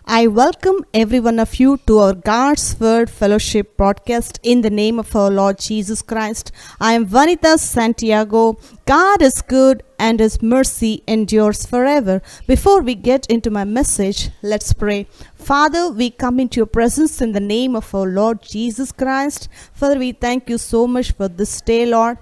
I welcome every one of you to our God's Word Fellowship broadcast in the name of our Lord Jesus Christ. I am Vanita Santiago. God is good and His mercy endures forever. Before we get into my message, let's pray. Father, we come into your presence in the name of our Lord Jesus Christ. Father, we thank you so much for this day, Lord.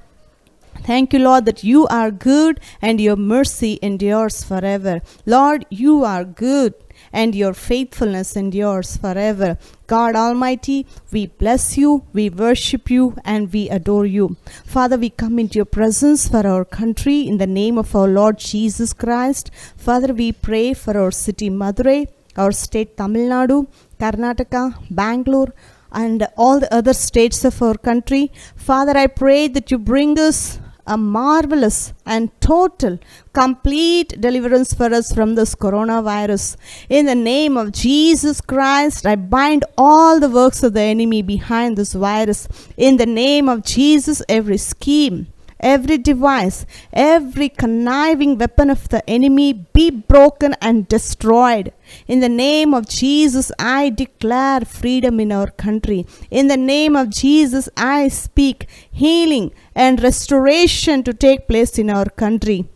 Thank you, Lord, that you are good and your mercy endures forever. Lord, you are good and your faithfulness endures forever. God Almighty, we bless you, we worship you, and we adore you. Father, we come into your presence for our country in the name of our Lord Jesus Christ. Father, we pray for our city Madurai, our state Tamil Nadu, Karnataka, Bangalore, and all the other states of our country. Father, I pray that you bring us a marvelous and total, complete deliverance for us from this coronavirus. In the name of Jesus Christ, I bind all the works of the enemy behind this virus. In the name of Jesus, every scheme, every device, every conniving weapon of the enemy be broken and destroyed. In the name of Jesus, I declare freedom in our country. In the name of Jesus, I speak healing and restoration to take place in our country.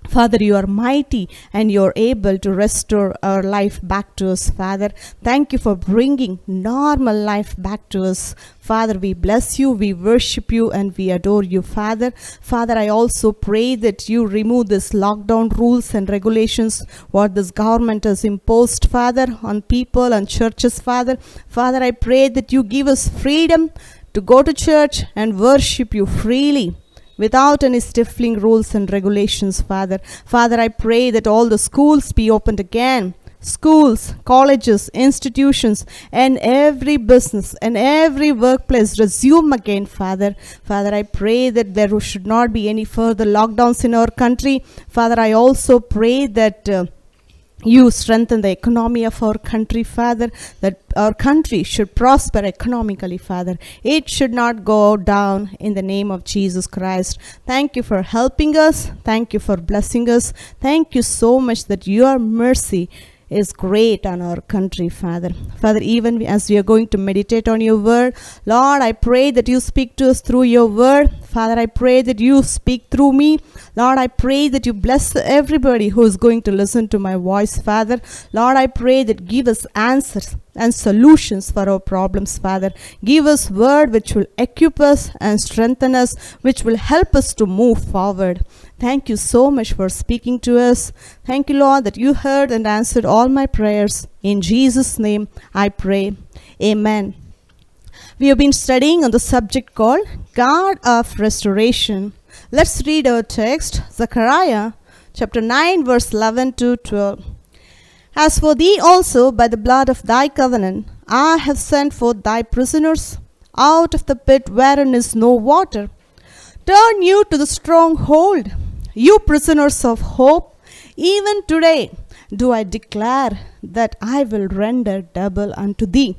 Father, you are mighty and you are able to restore our life back to us, Father. Thank you for bringing normal life back to us. Father, we bless you, we worship you, and we adore you, Father. Father, I also pray that you remove this lockdown rules and regulations what this government has imposed, Father, on people and churches, Father. Father, I pray that you give us freedom to go to church and worship you freely, without any stifling rules and regulations, Father. Father, I pray that all the schools be opened again. Schools, colleges, institutions, and every business and every workplace resume again, Father. Father, I pray that there should not be any further lockdowns in our country. Father, I also pray that you strengthen the economy of our country, Father, that our country should prosper economically, Father. It should not go down in the name of Jesus Christ. Thank you for helping us. Thank you for blessing us. Thank you so much that your mercy is great on our country, Father. Father, even as we are going to meditate on your word, Lord, I pray that you speak to us through your word. Father, I pray that you speak through me. Lord, I pray that you bless everybody who is going to listen to my voice, Father. Lord, I pray that give us answers and solutions for our problems, Father. Give us word which will equip us and strengthen us, which will help us to move forward. Thank you so much for speaking to us. Thank you, Lord, that you heard and answered all my prayers. In Jesus' name I pray. Amen. We have been studying on the subject called God of Restoration. Let's read our text, Zechariah chapter 9, verse 11 to 12. As for thee also, by the blood of thy covenant, I have sent forth thy prisoners out of the pit wherein is no water. Turn you to the stronghold, you prisoners of hope. Even today do I declare that I will render double unto thee.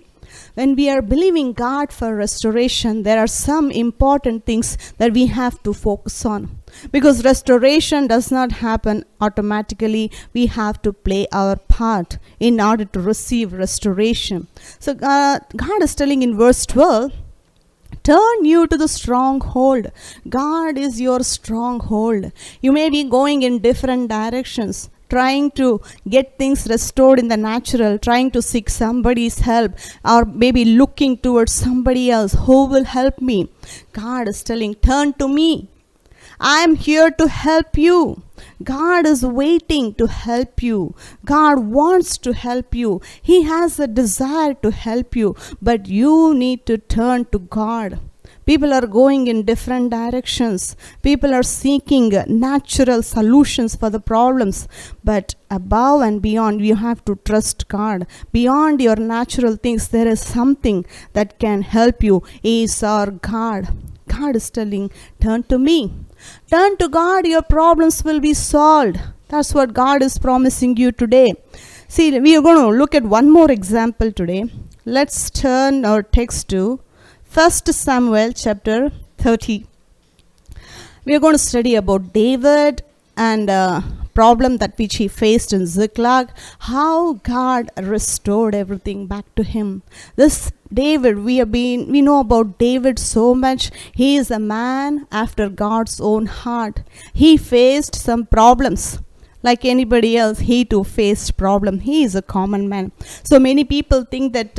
When we are believing God for restoration, there are some important things that we have to focus on. Because restoration does not happen automatically. We have to play our part in order to receive restoration. So God is telling in verse 12, turn you to the stronghold. God is your stronghold. You may be going in different directions, trying to get things restored in the natural, trying to seek somebody's help, or maybe looking towards somebody else who will help me. God is telling, turn to me. I am here to help you. God is waiting to help you. God wants to help you. He has a desire to help you, but you need to turn to God. People are going in different directions. People are seeking natural solutions for the problems. But above and beyond, you have to trust God. Beyond your natural things, there is something that can help you. He is our God. God is telling, turn to me. Turn to God, your problems will be solved. That's what God is promising you today. See, we are going to look at one more example today. Let's turn our text to 1 Samuel chapter 30. We are going to study about David and problem that which he faced in Ziklag, how God restored everything back to him. This David, we know about David so much. He is a man after God's own heart. He faced some problems. Like anybody else, he too faced problem. He is a common man. So many people think that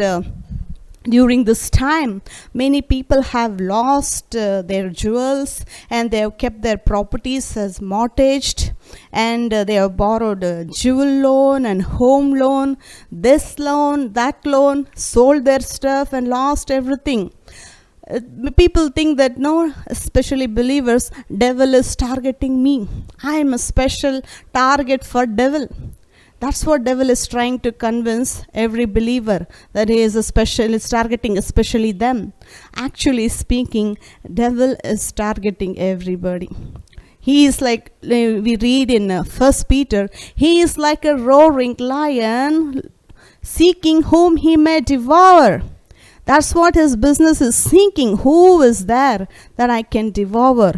during this time, many people have lost their jewels, and they have kept their properties as mortgaged, and they have borrowed a jewel loan and home loan, this loan, that loan, sold their stuff and lost everything. People think that no, especially believers, devil is targeting me. I am a special target for devil. That's what devil is trying to convince every believer, that he is is targeting especially them. Actually speaking, devil is targeting everybody. He is like, we read in 1 Peter, he is like a roaring lion seeking whom he may devour. That's what his business is, seeking who is there that I can devour.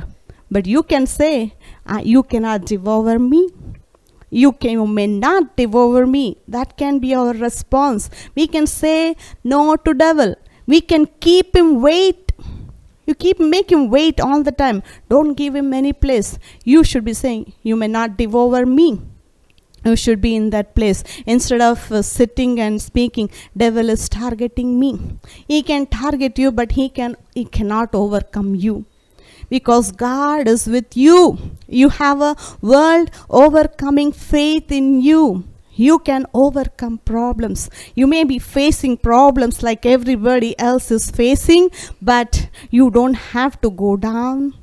But you can say, you cannot devour me. You may not devour me. That can be our response. We can say no to devil. We can keep him wait. Make him wait all the time. Don't give him any place. You should be saying, you may not devour me. You should be in that place. Instead of sitting and speaking, devil is targeting me. He can target you, but he cannot overcome you. Because God is with you. You have a world overcoming faith in you. You can overcome problems. You may be facing problems like everybody else is facing, but you don't have to go down.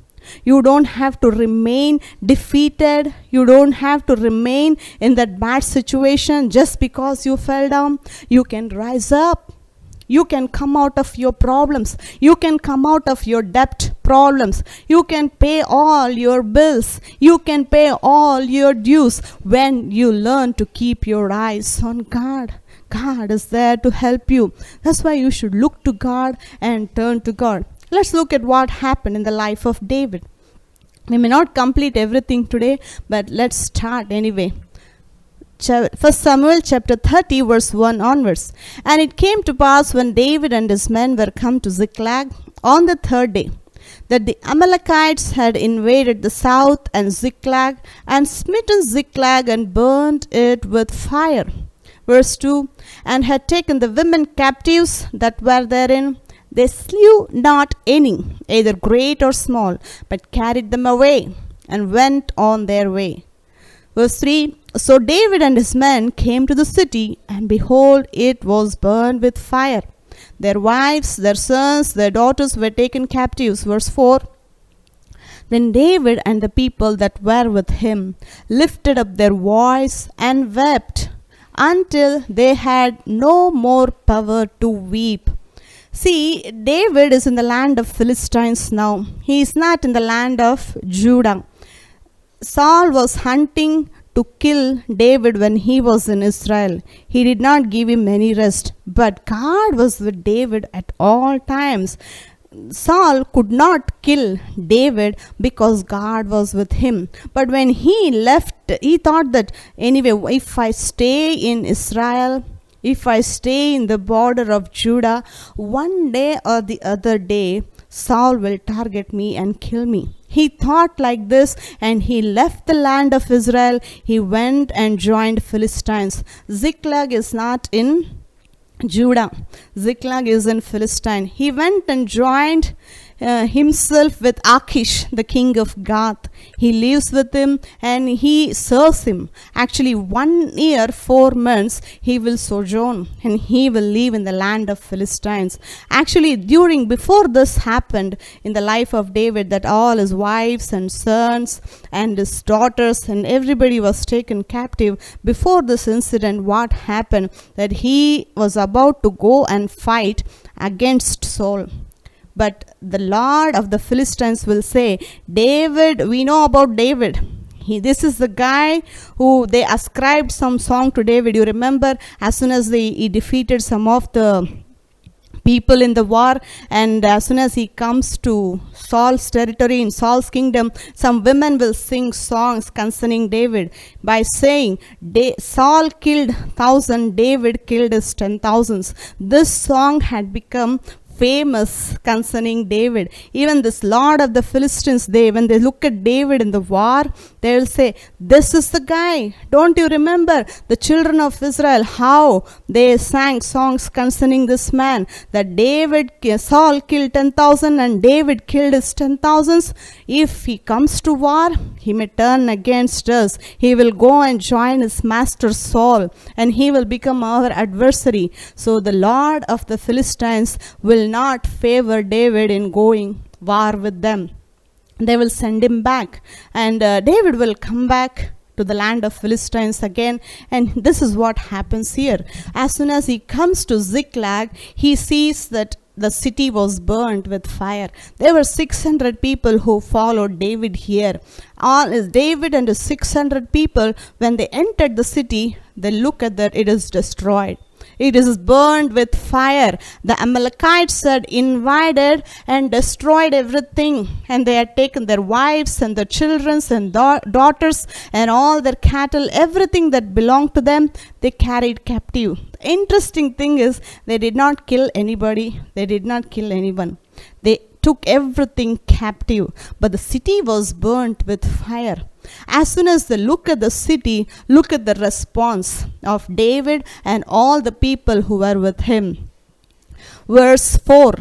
You don't have to remain defeated. You don't have to remain in that bad situation just because you fell down. You can rise up. You can come out of your problems. You can come out of your debt problems. You can pay all your bills. You can pay all your dues when you learn to keep your eyes on God. God is there to help you. That's why you should look to God and turn to God. Let's look at what happened in the life of David. We may not complete everything today, but let's start anyway. 1 Samuel chapter 30 verse 1 onwards. And it came to pass when David and his men were come to Ziklag on the third day, that the Amalekites had invaded the south and Ziklag, and smitten Ziklag and burnt it with fire. Verse 2. And had taken the women captives that were therein. They slew not any, either great or small, but carried them away, and went on their way. Verse 3. So David and his men came to the city, and behold, it was burned with fire. Their wives, their sons, their daughters were taken captives. Verse 4. Then David and the people that were with him lifted up their voice and wept, until they had no more power to weep. See, David is in the land of Philistines now. He is not in the land of Judah. Saul was hunting to kill David when he was in Israel. He did not give him any rest, but God was with David at all times. Saul could not kill David because God was with him. But when he left, he thought that anyway, if I stay in Israel, if I stay in the border of Judah, one day or the other day, Saul will target me and kill me. He thought like this, and he left the land of Israel. He went and joined Philistines. Ziklag is not in Judah. Ziklag is in Philistine. He went and joined himself with Achish, the king of Gath. He lives with him and he serves him. Actually, 1 year, 4 months, he will sojourn and he will live in the land of Philistines. Actually, before this happened in the life of David, that all his wives and sons and his daughters and everybody was taken captive. Before this incident, what happened? That he was about to go and fight against Saul. But the Lord of the Philistines will say, David, we know about David. This is the guy who they ascribed some song to David. You remember, as soon as he defeated some of the people in the war, and as soon as he comes to Saul's territory, in Saul's kingdom, some women will sing songs concerning David by saying, Saul killed 1,000, David killed his 10,000s. This song had become famous concerning David. Even this Lord of the Philistines, when they look at David in the war, they will say, this is the guy. Don't you remember the children of Israel, how they sang songs concerning this man, that Saul killed 10,000 and David killed his 10,000s. If he comes to war, he may turn against us. He will go and join his master Saul, and he will become our adversary. So the Lord of the Philistines will not favor David in going war with them. They will send him back, and David will come back to the land of Philistines again. And this is what happens here. As soon as he comes to Ziklag, he sees that the city was burnt with fire. There were 600 people who followed David here. David and his 600 people, when they entered the city, they look at that it is destroyed. It is burned with fire. The Amalekites had invaded and destroyed everything, and they had taken their wives and their children and daughters and all their cattle, everything that belonged to them, they carried captive. The interesting thing is, they did not kill anybody. They did not kill anyone. They took everything captive, but the city was burnt with fire. As soon as they look at the city, look at the response of David and all the people who were with him. Verse 4,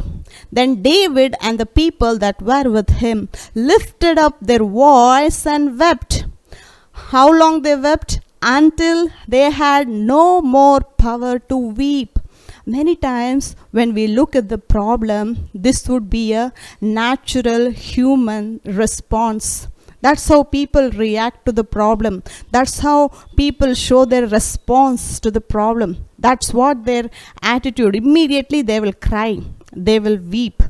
then David and the people that were with him lifted up their voice and wept. How long they wept? Until they had no more power to weep. Many times when we look at the problem, this would be a natural human response. That's how people react to the problem. That's how people show their response to the problem. That's what their attitude. Immediately they will cry. They will weep.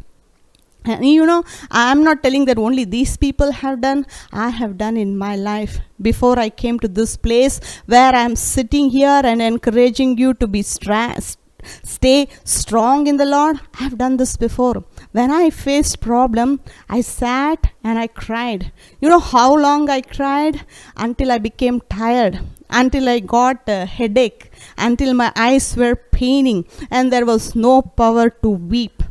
And I'm not telling that only these people have done. I have done in my life. Before I came to this place where I'm sitting here and encouraging you to be stressed, stay strong in the Lord, I have done this before. When I faced problem, I sat and I cried. You know how long I cried? Until I became tired, until I got a headache, until my eyes were paining and there was no power to weep.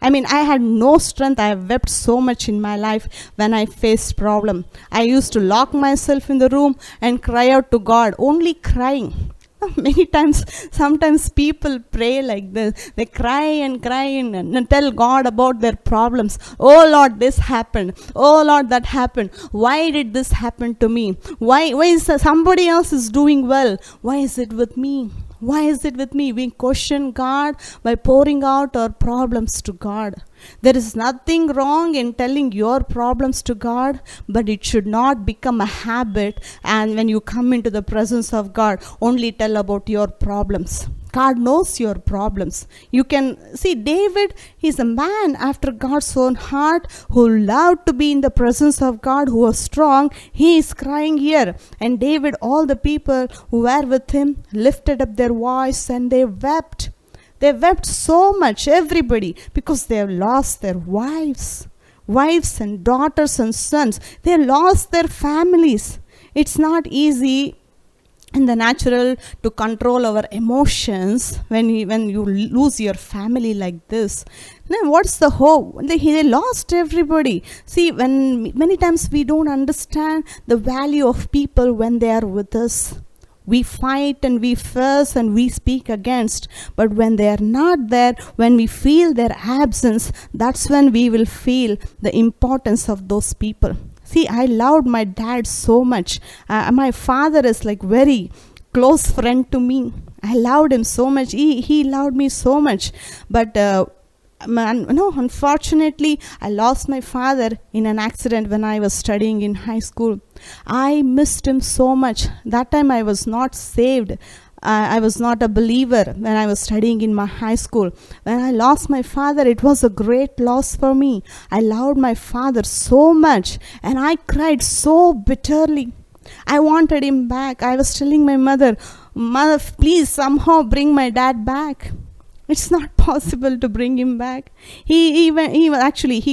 I had no strength. I have wept so much in my life when I faced problem. I used to lock myself in the room and cry out to God, only crying. Many times, sometimes people pray like this. They cry and tell God about their problems. Oh Lord, this happened. Oh Lord, that happened. Why did this happen to me? Why is somebody else is doing well? Why is it with me? Why is it with me? We question God by pouring out our problems to God. There is nothing wrong in telling your problems to God, but it should not become a habit, and when you come into the presence of God, only tell about your problems. God knows your problems. You can see David, he's a man after God's own heart who loved to be in the presence of God, who was strong. He is crying here. And David, all the people who were with him, lifted up their voice and they wept. They wept so much, everybody, because they have lost their wives and daughters and sons. They lost their families. It's not easy in the natural to control our emotions when you lose your family like this. Then what's the hope? They lost everybody. See, when many times we don't understand the value of people when they are with us. We fight and we fuss and we speak against. But when they are not there, when we feel their absence, that's when we will feel the importance of those people. See, I loved my dad so much. My father is like very close friend to me. I loved him so much. He loved me so much. But unfortunately, I lost my father in an accident when I was studying in high school. I missed him so much. That time I was not saved. I was not a believer when I was studying in my high school. When I lost my father, it was a great loss for me. I loved my father so much and I cried so bitterly. I wanted him back. I was telling my mother, please somehow bring my dad back. It's not possible to bring him back. He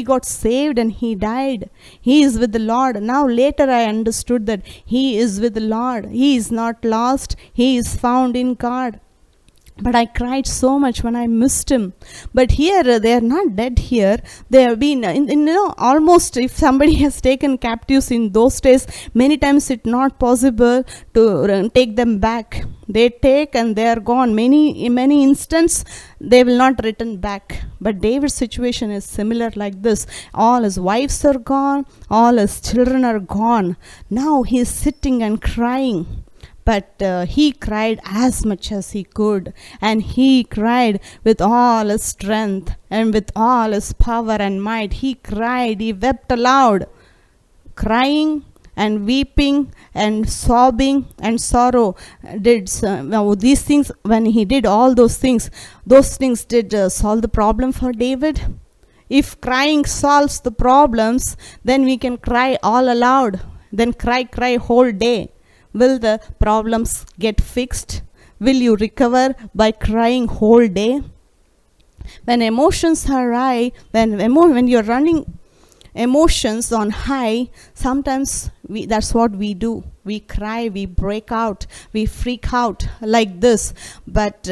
got saved and he died. He is with the Lord. Now later I understood that he is with the Lord. He is not lost. He is found in God. But I cried so much when I missed him. But here, they are not dead here. They have been, almost if somebody has taken captives in those days, many times it's not possible to take them back. They take and they are gone. In many instances, they will not return back. But David's situation is similar like this. All his wives are gone. All his children are gone. Now he is sitting and crying. But he cried as much as he could, and he cried with all his strength and with all his power and might. He cried, he wept aloud, crying and weeping and sobbing and sorrow. These things, when he did all those things did solve the problem for David? If crying solves the problems, then we can cry all aloud, then cry whole day. Will the problems get fixed? Will you recover by crying whole day? When emotions are high, when you're running emotions on high, sometimes that's what we do. We cry, we break out, we freak out like this. But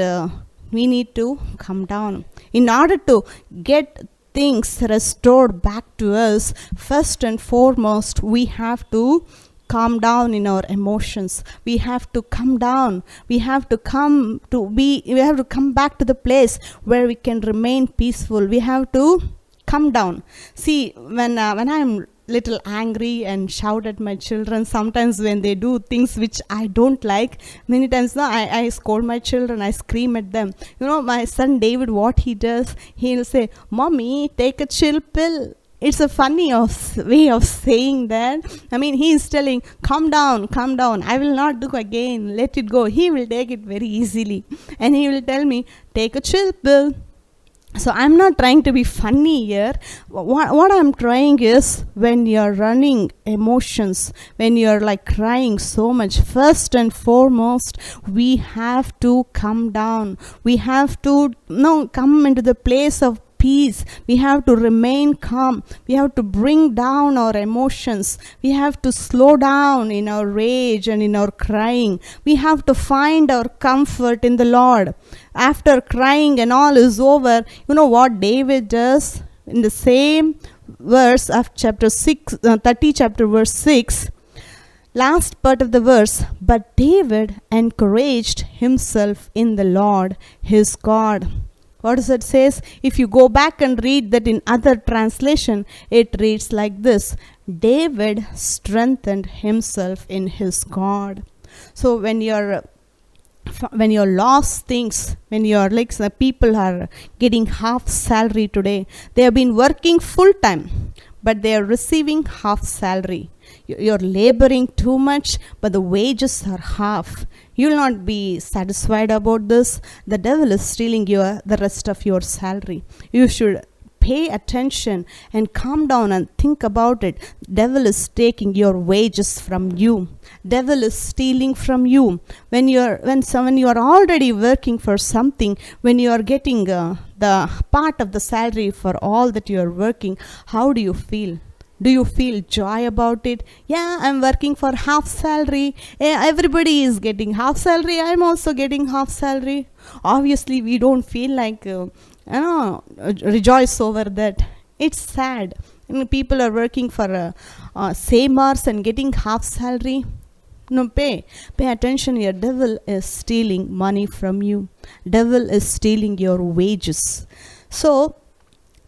we need to come down. In order to get things restored back to us, first and foremost, we have to calm down in our emotions. We have to come down. We have to come back to the place where we can remain peaceful. We have to come down. See, when I'm little angry and shout at my children, sometimes when they do things which I don't like, many times I scold my children, I scream at them. My son David, what he does, he'll say, "Mommy, take a chill pill." It's a funny way of saying that. He is telling, calm down, I will not do again, let it go. He will take it very easily. And he will tell me, take a chill pill. So I'm not trying to be funny here. What I'm trying is, when you're running emotions, when you're like crying so much, first and foremost, we have to come down. We have to come into the place of peace. We have to remain calm. We have to bring down our emotions. We have to slow down in our rage and in our crying. We have to find our comfort in the Lord. After crying and all is over, what David does in the same verse of chapter 30, chapter verse 6, last part of the verse, but David encouraged himself in the Lord his God. What does it says? If you go back and read that in other translation, it reads like this: David strengthened himself in his God. So when you're lost things, when you're like, the people are getting half salary today, they have been working full time, but they are receiving half salary. You're laboring too much, but the wages are half. You will not be satisfied about this. The devil is stealing the rest of your salary. You should pay attention and calm down and think about it. Devil is taking your wages from you. Devil is stealing from you. When you are already working for something, when you are getting the part of the salary for all that you are working, how do you feel? Do you feel joy about it? Yeah, I'm working for half salary. Everybody is getting half salary. I'm also getting half salary. Obviously, we don't feel like rejoice over that. It's sad. People are working for same hours and getting half salary. No, pay attention. Your devil is stealing money from you. Devil is stealing your wages. So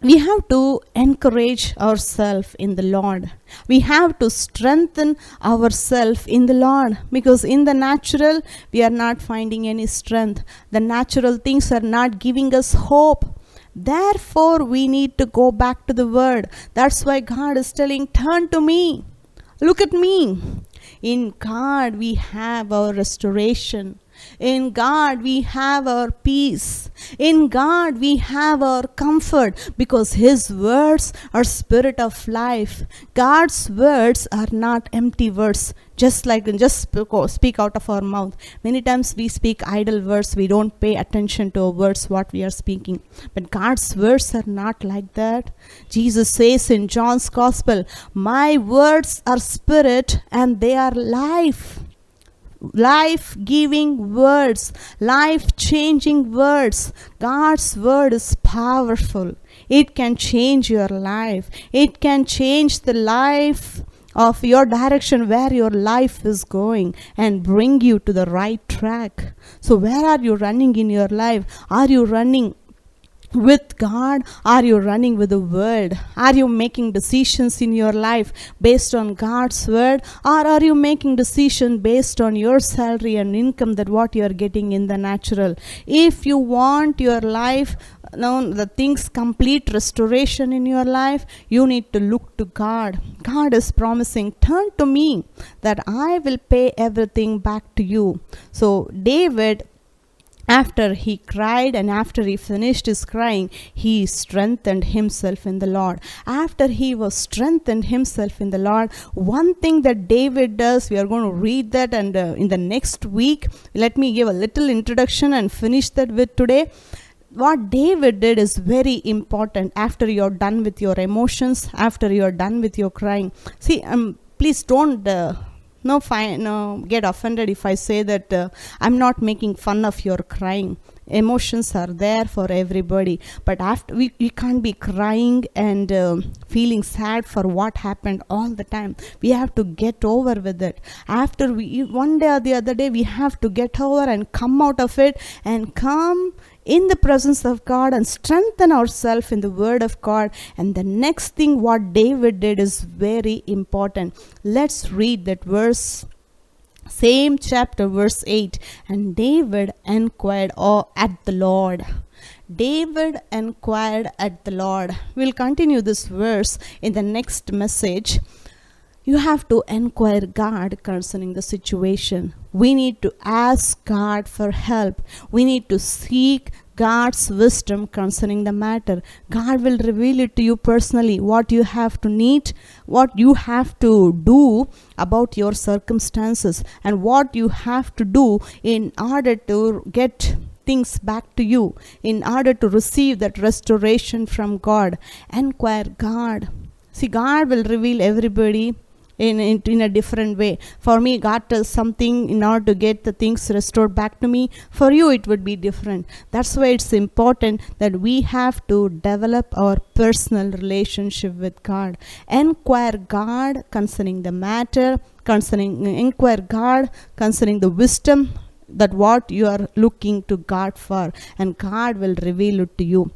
we have to encourage ourselves in the Lord. We have to strengthen ourselves in the Lord, because in the natural, we are not finding any strength. The natural things are not giving us hope. Therefore, we need to go back to the Word. That's why God is telling, turn to me. Look at me. In God, we have our restoration. In God we have our peace. In God we have our comfort, because His words are spirit of life. God's words are not empty words. speak out of our mouth. Many times we speak idle words, we don't pay attention to our words, what we are speaking. But God's words are not like that. Jesus says in John's Gospel, my words are spirit and they are life. Life-giving words, life-changing words. God's word is powerful. It can change your life. It can change the life of your direction, where your life is going, and bring you to the right track. So where are you running in your life? Are you running with God? Are you running with the word? Are you making decisions in your life based on God's word, or are you making decision based on your salary and income, that what you are getting in the natural? If you want your life, the things complete restoration in your life, you need to look to God. God is promising, turn to me that I will pay everything back to you. So David, after he cried and after he finished his crying, he strengthened himself in the Lord. After he was strengthened himself in the Lord, one thing that David does, we are going to read that, and in the next week, let me give a little introduction and finish that with today. What David did is very important. After you're done with your emotions, after you're done with your crying, see, please don't get offended if I say that I'm not making fun of your crying. Emotions are there for everybody, but after we can't be crying and feeling sad for what happened all the time. We have to get over with it. After one day or the other day, we have to get over and come out of it and come in the presence of God and strengthen ourselves in the word of God. And the next thing what David did is very important. Let's read that verse, same chapter, verse 8. And David inquired at the Lord. David inquired at the Lord. We'll continue this verse in the next message. You have to inquire God concerning the situation. We need to ask God for help. We need to seek God's wisdom concerning the matter. God will reveal it to you personally, what you have to need, what you have to do about your circumstances, and what you have to do in order to get things back to you, in order to receive that restoration from God. Inquire God. See, God will reveal everybody in a different way. For me, God tells something in order to get the things restored back to me. For you, it would be different. That's why it's important that we have to develop our personal relationship with God. Inquire God concerning the matter, inquire God concerning the wisdom, that what you are looking to God for, and God will reveal it to you.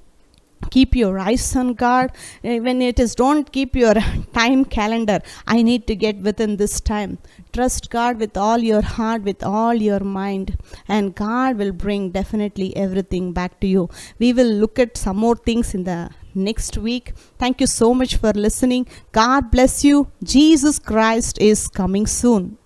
Keep your eyes on God. When it is, don't keep your time calendar. I need to get within this time. Trust God with all your heart, with all your mind, and God will bring definitely everything back to you. We will look at some more things in the next week. Thank you so much for listening. God bless you. Jesus Christ is coming soon.